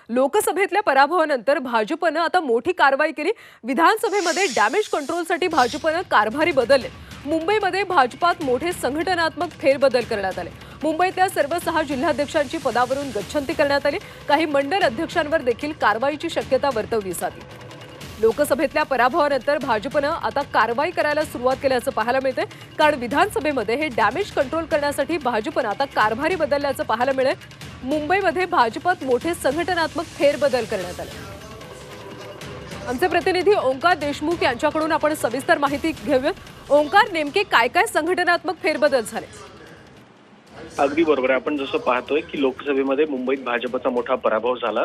लोकसभेतल्या पराभवानंतर भाजपनं आता मोठी कारवाई केली। विधानसभेमध्ये डॅमेज कंट्रोलसाठी भाजपनं कारभारी बदलले। मुंबईमध्ये भाजपात मोठे संघटनात्मक फेरबदल करण्यात आले। मुंबईतल्या सर्व 6 जिल्हाध्यक्षांची पदावरून गच्छंती करण्यात आली। काही मंडल अध्यक्षांवर देखील कारवाईची शक्यता वर्तवली जाते। लोकसभेतल्या पराभवानंतर भाजपनं आता कारवाई करायला सुरुवात केल्याचं पाहायला मिळतंय, कारण विधानसभेमध्ये हे डॅमेज कंट्रोल करण्यासाठी भाजपनं आता कारभारी बदलल्याचं पाहायला मिळेल। मुंबईमध्ये भाजपात मोठे संघटनात्मक फेरबदल करण्यात आले। आमचे प्रतिनिधी ओंकार देशमुख यांच्याकडून आपण सविस्तर माहिती घेऊया। ओंकार, नेमके काय काय संघटनात्मक फेरबदल झाले? अगदी बरोबर आहे। आपण जसं पाहतोय की लोकसभेमध्ये मुंबईत भाजपचा मोठा पराभव झाला।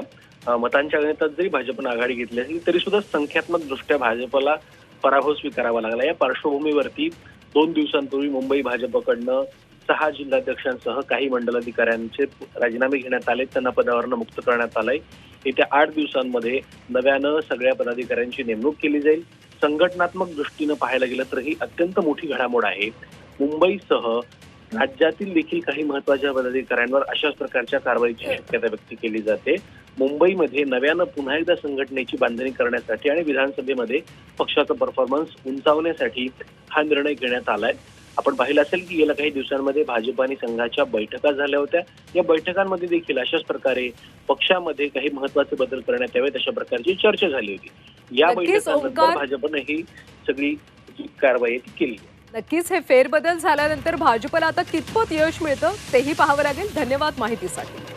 मतांच्या गणितात जरी भाजपनं आघाडी घेतली असली तरी सुद्धा संख्यात्मक दृष्ट्या भाजपला पराभव स्वीकारावा लागला। या पार्श्वभूमीवरती 2 दिवसांपूर्वी मुंबई भाजपकडनं 6 जिल्हाध्यक्षांसह काही मंडलाधिकाऱ्यांचे राजीनामे घेण्यात आले, त्यांना पदावरून मुक्त करण्यात आलंय। येत्या 8 दिवसांमध्ये नव्यानं सगळ्या पदाधिकाऱ्यांची नेमणूक केली जाईल। संघटनात्मक दृष्टीनं पाहायला गेलं तर ही अत्यंत मोठी घडामोड आहे। मुंबईसह राज्यातील देखील काही महत्त्वाच्या पदाधिकाऱ्यांवर अशाच प्रकारच्या कारवाईची शक्यता व्यक्त केली जाते। मुंबईमध्ये नव्यानं पुन्हा एकदा संघटनेची बांधणी करण्यासाठी आणि विधानसभेमध्ये पक्षाचा परफॉर्मन्स उंचावण्यासाठी हा निर्णय घेण्यात आलाय। आपण पाहिलं असेल की गेल्या काही दिवसांमध्ये भाजप आणि संघाच्या बैठका झाल्या होत्या। या बैठकांमध्ये देखील अशाच प्रकारे पक्षामध्ये काही महत्त्वाचे बदल करण्यात यावेत अशा प्रकारची चर्चा झाली होती। या बैठकांनंतर भाजपनं ही सगळी कारवाई केली। नक्कीच हे फेरबदल झाल्यानंतर भाजपला आता कितपत यश मिळतं तेही पाहावं लागेल। धन्यवाद माहितीसाठी।